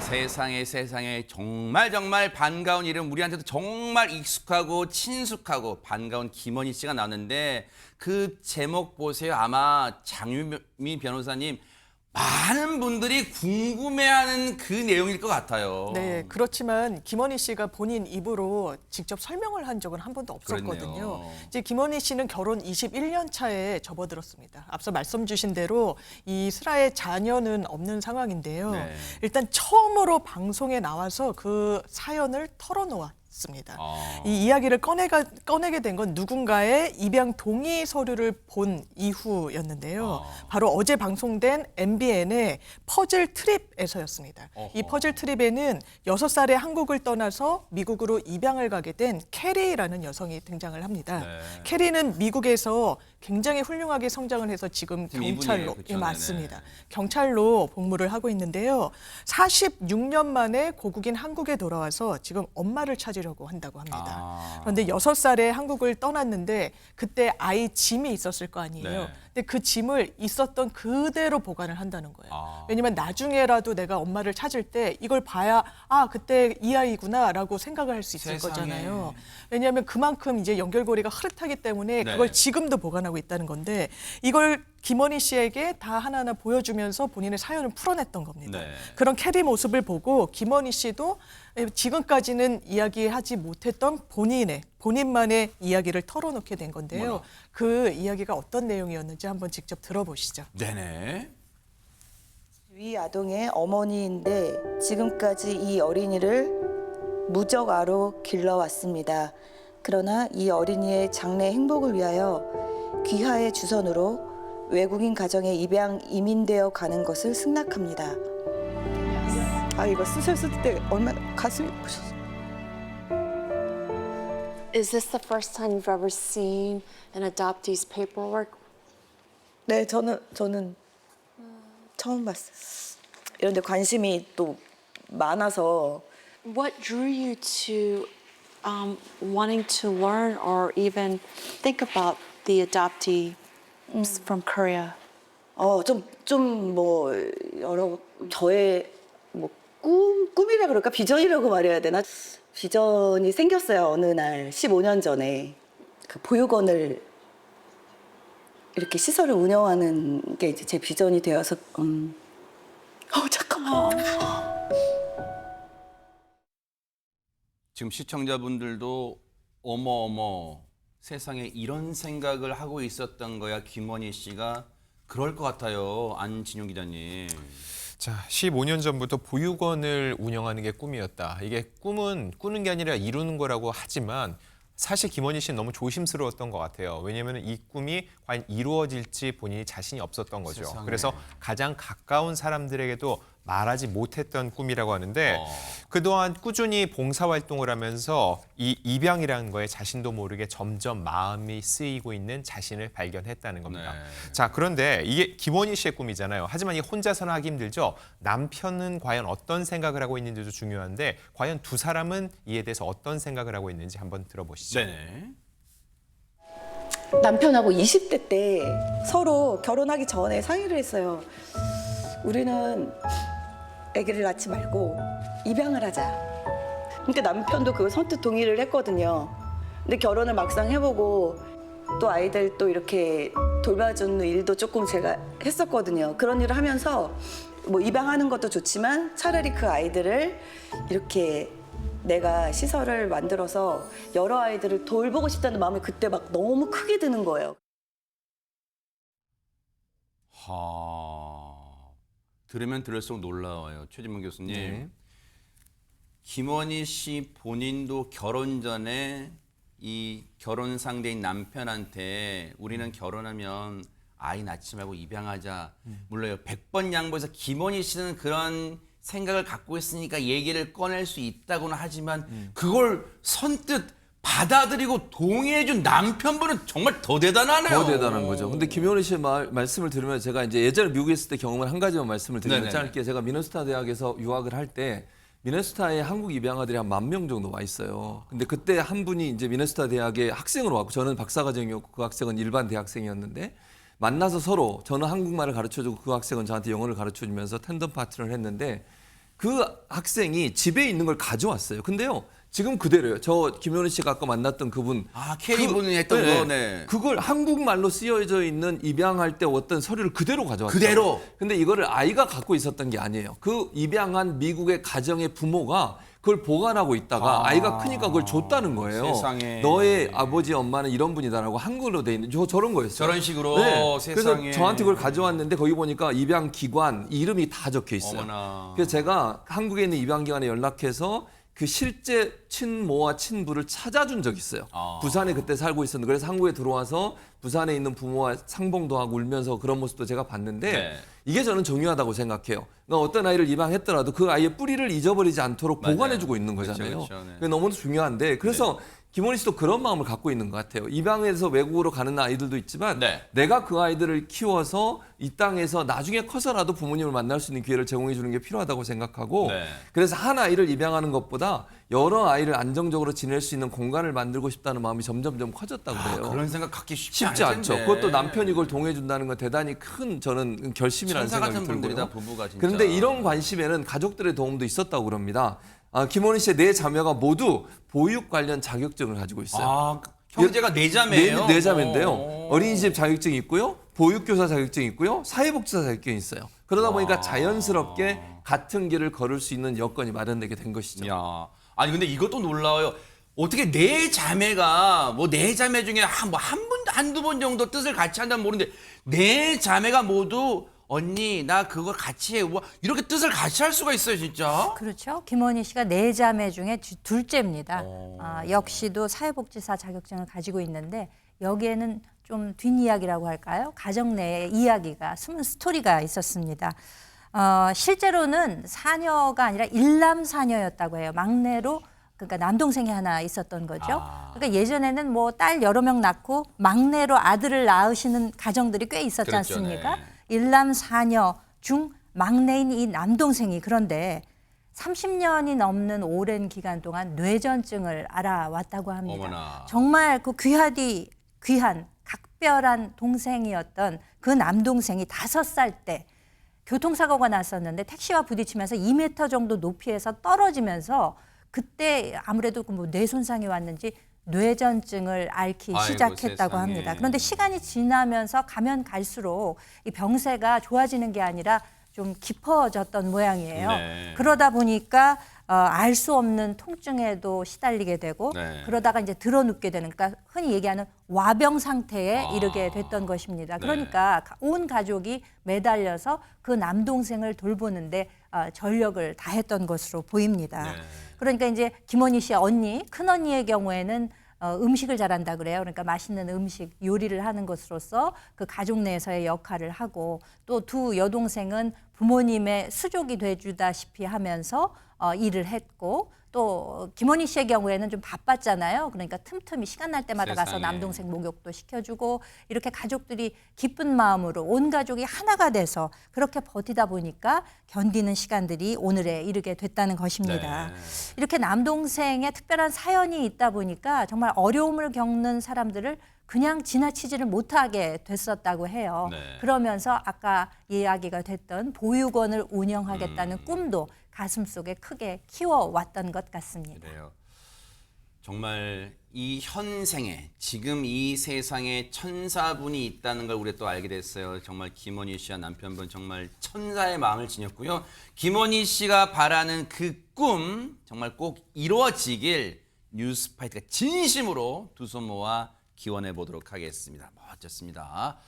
세상에 정말 반가운 이름, 우리한테도 정말 익숙하고 친숙하고 반가운 김원희 씨가 나왔는데 그 제목 보세요. 아마 장유미 변호사님 많은 분들이 궁금해하는 그 내용일 것 같아요. 네, 그렇지만 김원희 씨가 본인 입으로 직접 설명을 한 적은 한 번도 없었거든요. 그렇네요. 이제 김원희 씨는 결혼 21년 차에 접어들었습니다. 앞서 말씀 주신 대로 이 슬아의 자녀는 없는 상황인데요. 네. 일단 처음으로 방송에 나와서 그 사연을 털어놓았습니다. 이 이야기를 꺼내게 된 건 누군가의 입양 동의 서류를 본 이후였는데요. 바로 어제 방송된 MBN의 퍼즐 트립에서였습니다. 이 퍼즐 트립에는 6살에 한국을 떠나서 미국으로 입양을 가게 된 캐리라는 여성이 등장을 합니다. 네. 캐리는 미국에서 굉장히 훌륭하게 성장을 해서 지금 지금 경찰로, 이분이에요. 그쵸? 예, 맞습니다. 네네. 경찰로 복무를 하고 있는데요. 46년 만에 고국인 한국에 돌아와서 지금 엄마를 찾으려고 한다고 합니다. 그런데 6살에 한국을 떠났는데 그때 아이 짐이 있었을 거 아니에요. 네. 근데 그 짐을 있었던 그대로 보관을 한다는 거예요. 왜냐면 나중에라도 내가 엄마를 찾을 때 이걸 봐야 그때 이 아이구나라고 생각을 할 수 있을 세상에. 거잖아요. 왜냐하면 그만큼 이제 연결고리가 흐릿하기 때문에 네. 그걸 지금도 보관하고 있다는 건데 이걸 김원희 씨에게 다 하나하나 보여주면서 본인의 사연을 풀어냈던 겁니다. 네. 그런 캐리 모습을 보고 김원희 씨도 지금까지는 이야기하지 못했던 본인만의 이야기를 털어놓게 된 건데요. 뭐라? 그 이야기가 어떤 내용이었는지 한번 직접 들어보시죠. 네네. 위 아동의 어머니인데 지금까지 이 어린이를 무적아로 길러왔습니다. 그러나 이 어린이의 장래 행복을 위하여 귀하의 주선으로 외국인 가정에 입양 이민되어 가는 것을 승낙합니다. 이거 쓰셨을 때 얼마나 가슴이 부셨어요. Is this the first time you've ever seen an adoptee's paperwork? 네, 저는 처음 봤어요. 이런데 관심이 또 많아서 What drew you to wanting to learn or even think about the adoptee from Korea? 좀 뭐 여러 저의 뭐 꿈이라 그럴까 비전이라고 말해야 되나 비전이 생겼어요. 어느 날 15년 전에 그 보육원을 이렇게 시설을 운영하는 게 이제 제 비전이 되어서 잠깐만. 지금 시청자분들도 어머 세상에 이런 생각을 하고 있었던 거야 김원희 씨가 그럴 것 같아요. 안진용 기자님. 자, 15년 전부터 보육원을 운영하는 게 꿈이었다. 이게 꿈은 꾸는 게 아니라 이루는 거라고 하지만 사실 김원희 씨는 너무 조심스러웠던 것 같아요. 왜냐하면 이 꿈이 과연 이루어질지 본인이 자신이 없었던 거죠. 세상에. 그래서 가장 가까운 사람들에게도 말하지 못했던 꿈이라고 하는데 그동안 꾸준히 봉사활동을 하면서 이 입양이라는 거에 자신도 모르게 점점 마음이 쓰이고 있는 자신을 발견했다는 겁니다. 네. 자, 그런데 이게 김원희 씨의 꿈이잖아요. 하지만 이 혼자서는 하기 힘들죠. 남편은 과연 어떤 생각을 하고 있는지도 중요한데 과연 두 사람은 이에 대해서 어떤 생각을 하고 있는지 한번 들어보시죠. 네네. 남편하고 20대 때 서로 결혼하기 전에 상의를 했어요. 우리는 아기를 낳지 말고 입양을 하자. 그러니까 남편도 그 선뜻 동의를 했거든요. 근데 결혼을 막상 해보고 또 아이들 또 이렇게 돌봐주는 일도 조금 제가 했었거든요. 그런 일을 하면서 뭐 입양하는 것도 좋지만 차라리 그 아이들을 이렇게 내가 시설을 만들어서 여러 아이들을 돌보고 싶다는 마음이 그때 막 너무 크게 드는 거예요. 들으면 들을수록 놀라워요. 최진문 교수님. 네. 김원희 씨 본인도 결혼 전에 이 결혼 상대인 남편한테 우리는 결혼하면 아이 낳지 말고 입양하자. 물론요. 100번 양보해서 김원희 씨는 그런 생각을 갖고 있으니까 얘기를 꺼낼 수 있다고는 하지만 그걸 선뜻 받아들이고 동의해준 남편분은 정말 더 대단하네요. 더 대단한 거죠. 근데 김효리 씨의 말씀을 들으면 제가 이제 예전에 미국에 있을 때 경험을 한 가지만 말씀을 드리면 네네네. 짧게 제가 미네소타 대학에서 유학을 할 때 미네소타에 한국 입양아들이 한 10,000명 정도 와 있어요. 근데 그때 한 분이 이제 미네소타 대학에 학생으로 왔고 저는 박사과정이었고 그 학생은 일반 대학생이었는데 만나서 서로 저는 한국말을 가르쳐주고 그 학생은 저한테 영어를 가르쳐주면서 텐덤 파트너를 했는데 그 학생이 집에 있는 걸 가져왔어요. 근데요. 지금 그대로요. 저 김현우 씨가 아까 만났던 그분. 캐리 분이 했던 거, 네. 그걸 한국말로 쓰여져 있는 입양할 때 어떤 서류를 그대로 가져왔어요. 그대로? 근데 이거를 아이가 갖고 있었던 게 아니에요. 그 입양한 미국의 가정의 부모가 그걸 보관하고 있다가 아이가 크니까 그걸 줬다는 거예요. 세상에. 너의 아버지 엄마는 이런 분이다라고 한글로 돼 있는 저런 거였어요. 저런 식으로 세상에. 그래서 저한테 그걸 가져왔는데 거기 보니까 입양 기관 이름이 다 적혀 있어요. 어머나. 그래서 제가 한국에 있는 입양기관에 연락해서 그 실제 친모와 친부를 찾아준 적이 있어요. 부산에 그때 살고 있었는데 그래서 한국에 들어와서 부산에 있는 부모와 상봉도 하고 울면서 그런 모습도 제가 봤는데 네. 이게 저는 중요하다고 생각해요. 그러니까 어떤 아이를 입양했더라도 그 아이의 뿌리를 잊어버리지 않도록 맞아요. 보관해주고 있는 그렇죠, 거잖아요. 그렇죠, 네. 그게 너무 중요한데 그래서 김원희 씨도 그런 마음을 갖고 있는 것 같아요. 입양해서 외국으로 가는 아이들도 있지만 네. 내가 그 아이들을 키워서 이 땅에서 나중에 커서라도 부모님을 만날 수 있는 기회를 제공해 주는 게 필요하다고 생각하고 네. 그래서 한 아이를 입양하는 것보다 여러 아이를 안정적으로 지낼 수 있는 공간을 만들고 싶다는 마음이 점점 커졌다고 그래요. 그런 생각 갖기 쉽지 쉽지 않죠. 않을 텐데. 그것도 남편이 그걸 동해준다는 건 대단히 큰 저는 결심이라는 천사 생각이 같은 분들이다, 들고요. 부부가 진짜. 그런데 이런 관심에는 가족들의 도움도 있었다고 그럽니다. 김원희 씨의 네 자매가 모두 보육 관련 자격증을 가지고 있어요. 형제가 네 자매예요? 네 자매인데요. 어린이집 자격증이 있고요. 보육교사 자격증이 있고요. 사회복지사 자격증이 있어요. 그러다 보니까 자연스럽게 같은 길을 걸을 수 있는 여건이 마련되게 된 것이죠. 야, 아니 근데 이것도 놀라워요. 어떻게 네 자매가 뭐 네 자매 중에 한두 번 정도 뜻을 같이 한다면 모르는데 네 자매가 모두 언니 나 그거 같이 해. 뭐 이렇게 뜻을 같이 할 수가 있어요, 진짜. 그렇죠. 김원희 씨가 네 자매 중에 둘째입니다. 역시도 사회복지사 자격증을 가지고 있는데 여기에는 좀 뒷이야기라고 할까요? 가정 내의 이야기가 숨은 스토리가 있었습니다. 실제로는 사녀가 아니라 일남사녀였다고 해요. 막내로 그러니까 남동생이 하나 있었던 거죠. 그러니까 예전에는 뭐 딸 여러 명 낳고 막내로 아들을 낳으시는 가정들이 꽤 있었지 그렇죠, 않습니까? 네. 일남사녀 중 막내인 이 남동생이 그런데 30년이 넘는 오랜 기간 동안 뇌전증을 알아왔다고 합니다. 어머나. 정말 그 귀한 각별한 동생이었던 그 남동생이 5살 때 교통사고가 났었는데 택시와 부딪히면서 2m 정도 높이에서 떨어지면서 그때 아무래도 뭐 뇌 손상이 왔는지 뇌전증을 앓기 아이고, 시작했다고 세상에. 합니다. 그런데 시간이 지나면서 가면 갈수록 이 병세가 좋아지는 게 아니라 좀 깊어졌던 모양이에요. 네. 그러다 보니까 알 수 없는 통증에도 시달리게 되고 네. 그러다가 이제 드러눕게 되는 그러니까 흔히 얘기하는 와병 상태에 이르게 됐던 것입니다. 그러니까 온 가족이 매달려서 그 남동생을 돌보는데 전력을 다했던 것으로 보입니다. 네. 그러니까 이제 김원희 씨의 언니, 큰언니의 경우에는 음식을 잘한다 그래요. 그러니까 맛있는 음식, 요리를 하는 것으로서 그 가족 내에서의 역할을 하고 또 두 여동생은 부모님의 수족이 돼주다시피 하면서 일을 했고 또 김원희 씨의 경우에는 좀 바빴잖아요. 그러니까 틈틈이 시간 날 때마다 가서 세상에. 남동생 목욕도 시켜주고 이렇게 가족들이 기쁜 마음으로 온 가족이 하나가 돼서 그렇게 버티다 보니까 견디는 시간들이 오늘에 이르게 됐다는 것입니다. 네. 이렇게 남동생의 특별한 사연이 있다 보니까 정말 어려움을 겪는 사람들을 그냥 지나치지를 못하게 됐었다고 해요. 네. 그러면서 아까 이야기가 됐던 보육원을 운영하겠다는 꿈도 가슴속에 크게 키워왔던 것 같습니다. 그래요. 정말 이 현생에 지금 이 세상에 천사분이 있다는 걸 우리가 또 알게 됐어요. 정말 김원희 씨와 남편분 정말 천사의 마음을 지녔고요. 김원희 씨가 바라는 그 꿈 정말 꼭 이루어지길 뉴스파이트가 진심으로 두 손 모아 기원해 보도록 하겠습니다. 멋졌습니다.